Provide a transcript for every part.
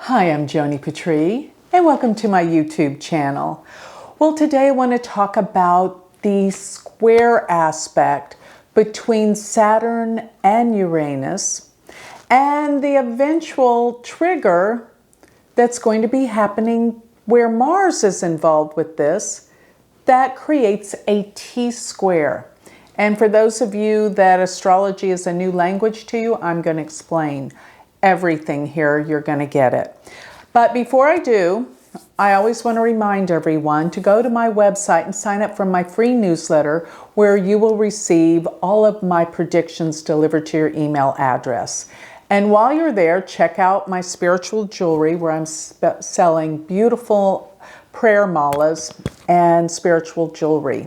Hi, I'm Joni Patry, and welcome to my YouTube channel. Well, today I want to talk about the square aspect between Saturn and Uranus and the eventual trigger that's going to be happening where Mars is involved with this, that creates a T-square. And for those of you that astrology is a new language to you, I'm going to explain everything here. You're going to get it. But before I do, I always want to remind everyone to go to my website and sign up for my free newsletter where you will receive all of my predictions delivered to your email address. And while you're there, check out my spiritual jewelry where I'm selling beautiful prayer malas and spiritual jewelry.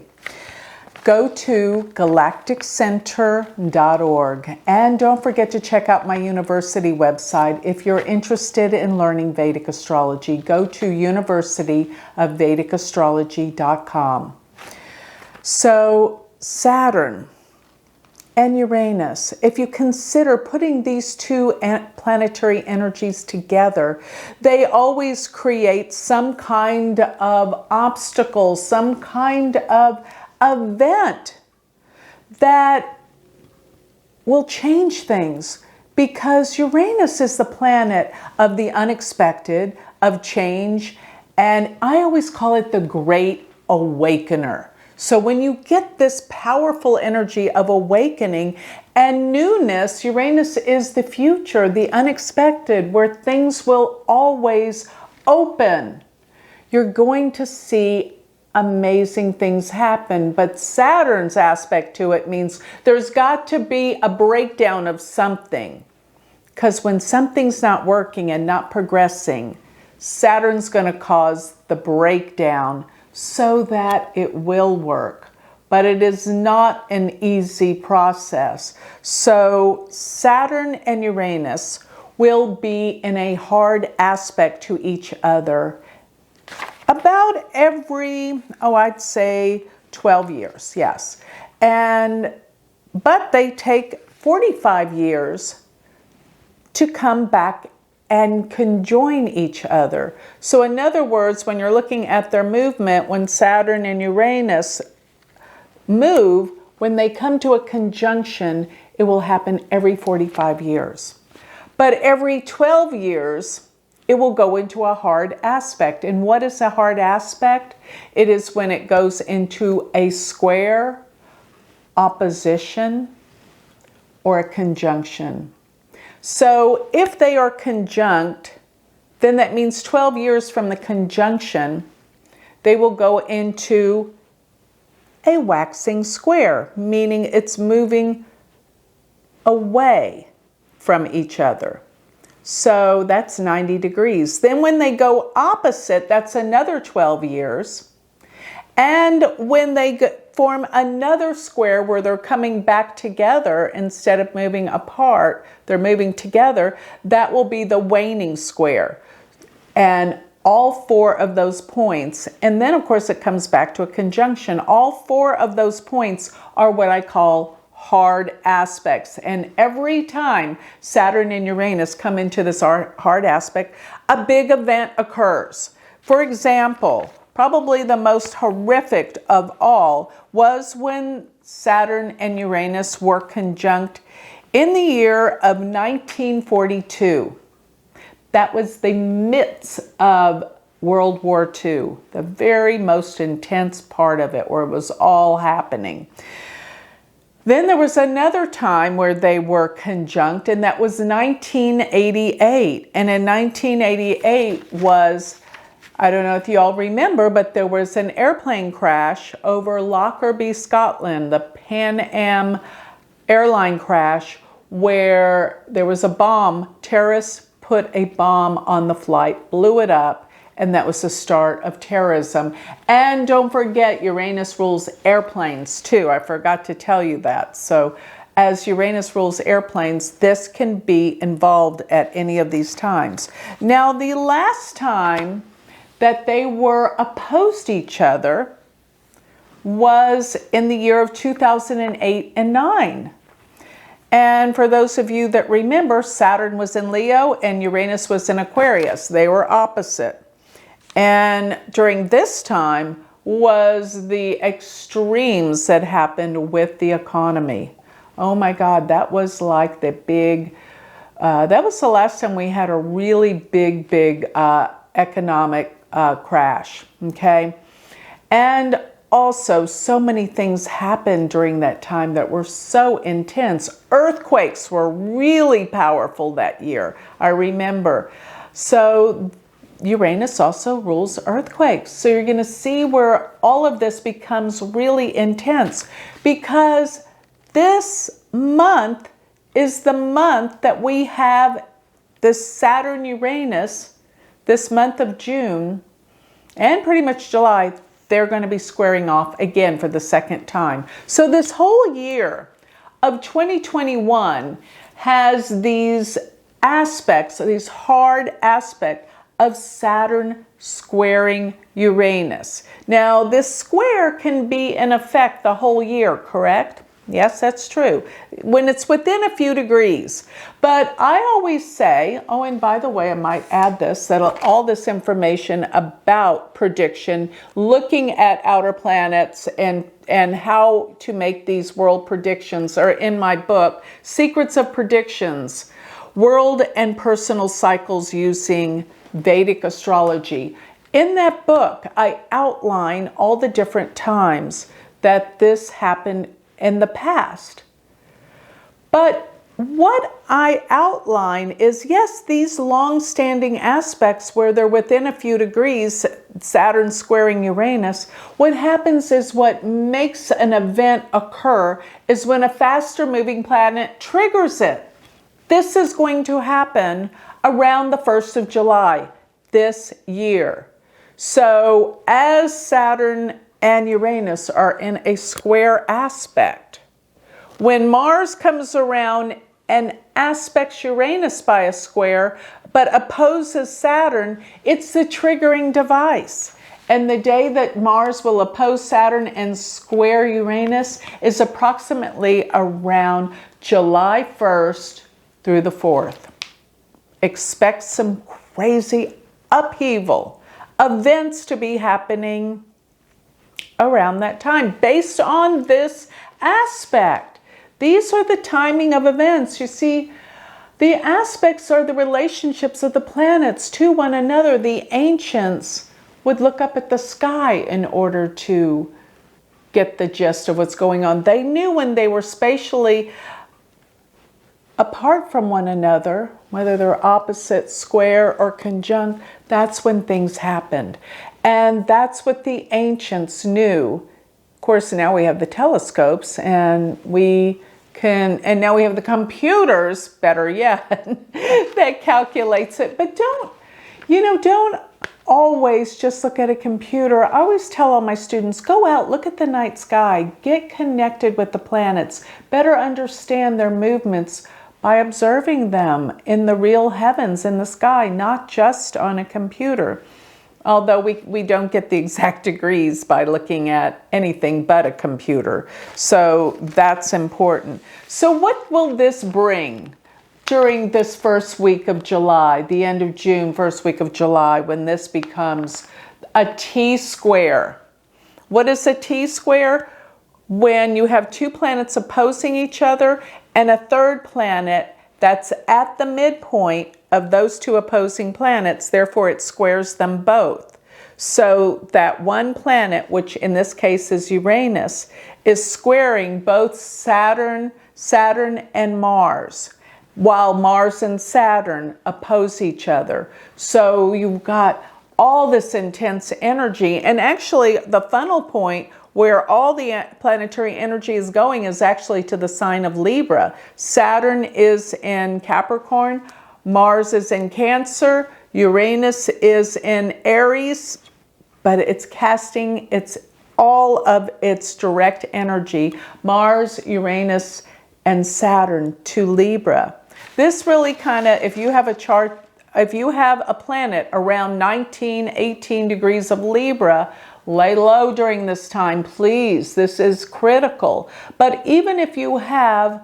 Go to galacticcenter.org and don't forget to check out my university website. If you're interested in learning Vedic astrology, go to universityofvedicastrology.com. So Saturn and Uranus, if you consider putting these two planetary energies together, they always create some kind of obstacle, some kind of event that will change things, because Uranus is the planet of the unexpected, of change, and I always call it the Great Awakener. So when you get this powerful energy of awakening and newness, Uranus is the future, the unexpected, where things will always open. You're going to see amazing things happen, but Saturn's aspect to it means there's got to be a breakdown of something, because when something's not working and not progressing, Saturn's going to cause the breakdown so that it will work. But it is not an easy process. So Saturn and Uranus will be in a hard aspect to each other about every, I'd say 12 years, yes. But they take 45 years to come back and conjoin each other. So in other words, when you're looking at their movement, when Saturn and Uranus move, when they come to a conjunction, it will happen every 45 years. But every 12 years, it will go into a hard aspect. And what is a hard aspect? It is when it goes into a square, opposition, or a conjunction. So if they are conjunct, then that means 12 years from the conjunction, they will go into a waxing square, meaning it's moving away from each other. So that's 90 degrees. Then when they go opposite, that's another 12 years. And when they form another square where they're coming back together, instead of moving apart, they're moving together, that will be the waning square. And all four of those points, and then of course it comes back to a conjunction, all four of those points are what I call hard aspects. And every time Saturn and Uranus come into this hard aspect, a big event occurs. For example, probably the most horrific of all was when Saturn and Uranus were conjunct in the year of 1942. That was the midst of World War II, the very most intense part of it, where it was all happening. Then there was another time where they were conjunct, and that was 1988. And in 1988 was, I don't know if you all remember, but there was an airplane crash over Lockerbie, Scotland, the Pan Am airline crash, where there was a bomb. Terrorists put a bomb on the flight, blew it up, and that was the start of terrorism. And don't forget, Uranus rules airplanes too. I forgot to tell you that. So as Uranus rules airplanes, this can be involved at any of these times. Now, the last time that they were opposed to each other was in the year of 2008 and 9. And for those of you that remember, Saturn was in Leo and Uranus was in Aquarius. They were opposite. And during this time was the extremes that happened with the economy. Oh my God, that was like the big, that was the last time we had a really big economic crash, okay? And also, so many things happened during that time that were so intense. Earthquakes were really powerful that year, I remember. So Uranus also rules earthquakes. So you're going to see where all of this becomes really intense, because this month is the month that we have this Saturn Uranus, this month of June, and pretty much July. They're going to be squaring off again for the second time. So this whole year of 2021 has these aspects, these hard aspects of Saturn squaring Uranus. Now, this square can be in effect the whole year, correct? Yes, that's true, when it's within a few degrees. But I always say, oh, and by the way, I might add this, that all this information about prediction, looking at outer planets and how to make these world predictions are in my book, Secrets of Predictions, World and Personal Cycles Using Vedic Astrology. In that book, I outline all the different times that this happened in the past. But what I outline is, yes, these long-standing aspects where they're within a few degrees, Saturn squaring Uranus, what happens is what makes an event occur is when a faster moving planet triggers it. This is going to happen around the 1st of July this year. So as Saturn and Uranus are in a square aspect, when Mars comes around and aspects Uranus by a square but opposes Saturn, it's the triggering device. And the day that Mars will oppose Saturn and square Uranus is approximately around July 1st through the 4th. Expect some crazy upheaval, events to be happening around that time based on this aspect. These are the timing of events. You see, the aspects are the relationships of the planets to one another. The ancients would look up at the sky in order to get the gist of what's going on. They knew when they were spatially apart from one another, whether they're opposite, square, or conjunct, that's when things happened. And that's what the ancients knew. Of course, now we have the telescopes and now we have the computers, better yet, that calculates it. But don't always just look at a computer. I always tell all my students, go out, look at the night sky, get connected with the planets, better understand their movements by observing them in the real heavens, in the sky, not just on a computer. Although we don't get the exact degrees by looking at anything but a computer. So that's important. So what will this bring during this first week of July, the end of June, first week of July, when this becomes a T-square? What is a T-square? When you have two planets opposing each other and a third planet that's at the midpoint of those two opposing planets, therefore it squares them both. So that one planet, which in this case is Uranus, is squaring both Saturn and Mars, while Mars and Saturn oppose each other. So you've got all this intense energy, and actually the funnel point where all the planetary energy is going is actually to the sign of Libra. Saturn is in Capricorn, Mars is in Cancer, Uranus is in Aries, but it's casting all of its direct energy, Mars, Uranus, and Saturn, to Libra. This really kind of, if you have a chart, if you have a planet around 19, 18 degrees of Libra, lay low during this time, please. This is critical. But even if you have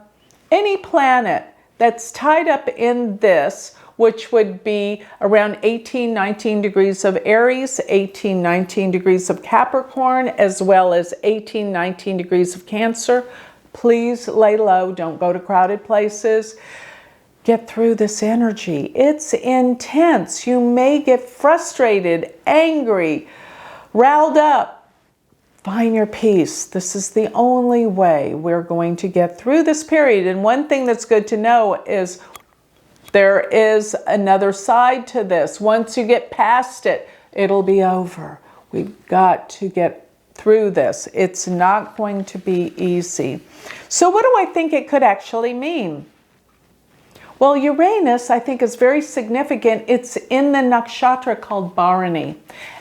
Any planet that's tied up in this, which would be around 18, 19 degrees of Aries, 18, 19 degrees of Capricorn, as well as 18, 19 degrees of Cancer. Please lay low. Don't go to crowded places. Get through this energy. It's intense. You may get frustrated, angry, riled up. Find your peace. This is the only way we're going to get through this period. And one thing that's good to know is there is another side to this. Once you get past it, it'll be over. We've got to get through this. It's not going to be easy. So what do I think it could actually mean? Well, Uranus, I think, is very significant. It's in the nakshatra called Bharani.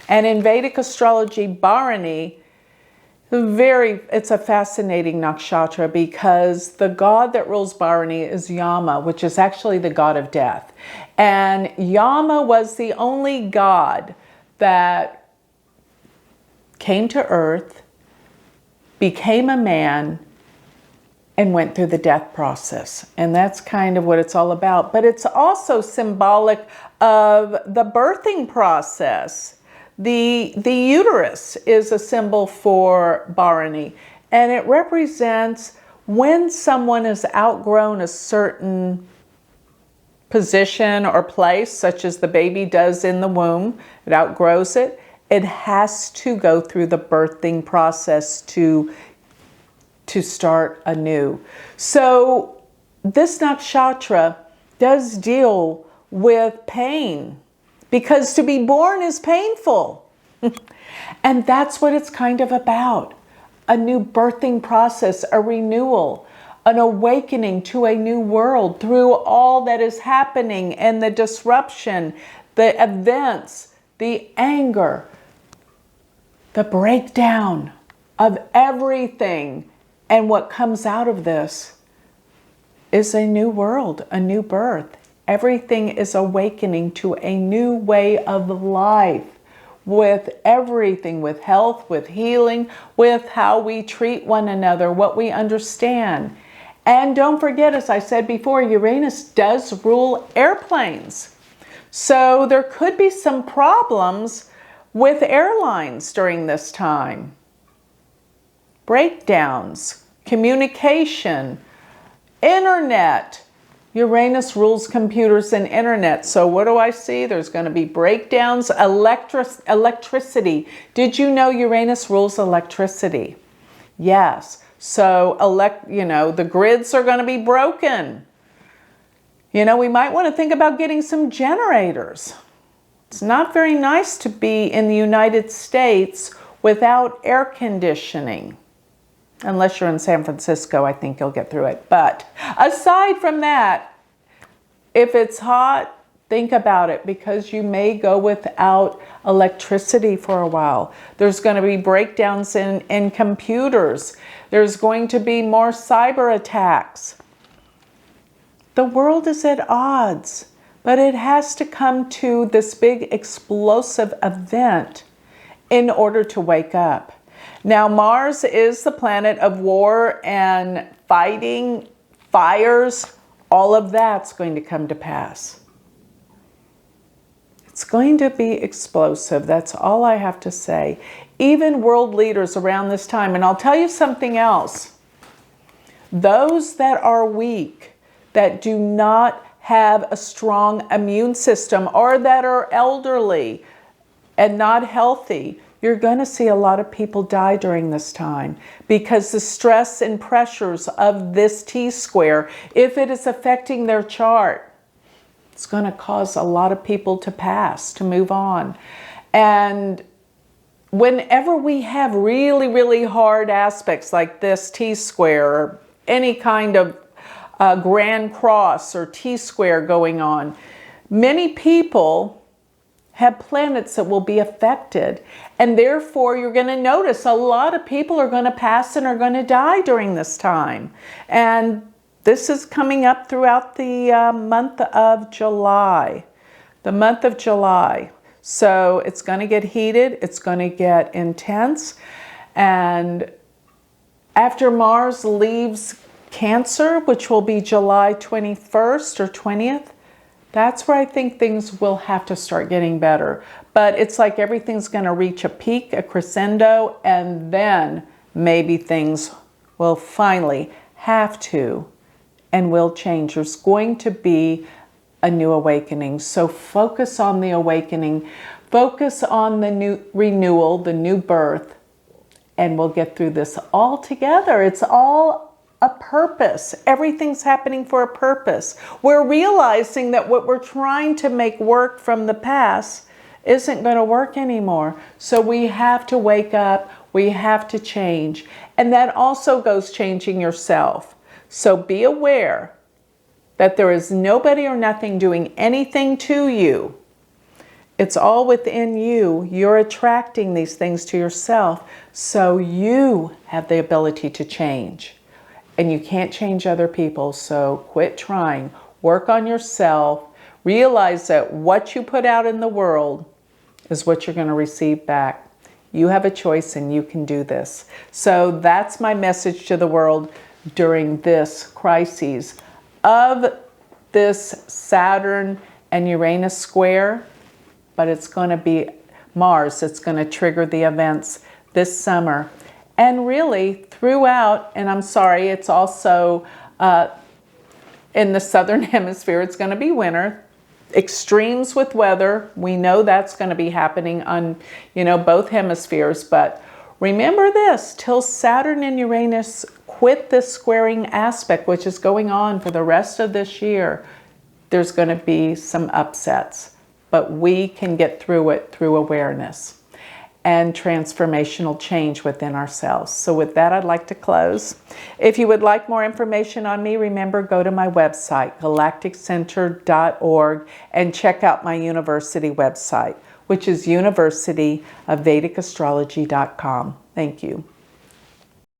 And in Vedic astrology, Bharani, it's a fascinating nakshatra because the god that rules Bharani is Yama, which is actually the god of death. And Yama was the only god that came to earth, became a man, and went through the death process. And that's kind of what it's all about. But it's also symbolic of the birthing process. The uterus is a symbol for Bharani, and it represents when someone has outgrown a certain position or place, such as the baby does in the womb. It outgrows it. It has to go through the birthing process to start anew. So this nakshatra does deal with pain, because to be born is painful. And that's what it's kind of about. A new birthing process, a renewal, an awakening to a new world through all that is happening and the disruption, the events, the anger, the breakdown of everything. And what comes out of this is a new world, a new birth. Everything is awakening to a new way of life, with everything, with health, with healing, with how we treat one another, what we understand. And don't forget, as I said before, Uranus does rule airplanes. So there could be some problems with airlines during this time. Breakdowns, communication, internet. Uranus rules computers and internet. So what do I see? There's going to be breakdowns. Electricity. Did you know Uranus rules electricity? Yes. So the grids are going to be broken. We might want to think about getting some generators. It's not very nice to be in the United States without air conditioning. Unless you're in San Francisco, I think you'll get through it. But aside from that, if it's hot, think about it, because you may go without electricity for a while. There's going to be breakdowns in computers. There's going to be more cyber attacks. The world is at odds, but it has to come to this big explosive event in order to wake up. Now, Mars is the planet of war and fighting, fires. All of that's going to come to pass. It's going to be explosive. That's all I have to say. Even world leaders around this time. And I'll tell you something else. Those that are weak, that do not have a strong immune system, or that are elderly and not healthy, you're going to see a lot of people die during this time, because the stress and pressures of this T-square, if it is affecting their chart, it's going to cause a lot of people to pass, to move on. And whenever we have really, really hard aspects like this T-square, or any kind of Grand Cross or T-square going on, many people have planets that will be affected. And therefore, you're going to notice a lot of people are going to pass and are going to die during this time. And this is coming up throughout the month of July. The month of July. So it's going to get heated. It's going to get intense. And after Mars leaves Cancer, which will be July 21st or 20th, that's where I think things will have to start getting better. But it's like everything's going to reach a peak, a crescendo, and then maybe things will finally have to and will change. There's going to be a new awakening. So focus on the awakening. Focus on the new renewal, the new birth, and we'll get through this all together. It's all a purpose. Everything's happening for a purpose. We're realizing that what we're trying to make work from the past isn't going to work anymore. So we have to wake up. We have to change. And that also goes changing yourself. So be aware that there is nobody or nothing doing anything to you. It's all within you. You're attracting these things to yourself. So you have the ability to change. And you can't change other people, so quit trying. Work on yourself. Realize that what you put out in the world is what you're going to receive back. You have a choice and you can do this. So that's my message to the world during this crisis of this Saturn and Uranus square. But it's going to be Mars that's going to trigger the events this summer. And really, throughout, and I'm sorry, it's also in the southern hemisphere, it's going to be winter. Extremes with weather, we know that's going to be happening on, both hemispheres. But remember this, till Saturn and Uranus quit this squaring aspect, which is going on for the rest of this year, there's going to be some upsets. But we can get through it through awareness and transformational change within ourselves. So with that, I'd like to close. If you would like more information on me, remember, go to my website, galacticcenter.org, and check out my university website, which is universityofvedicastrology.com. Thank you.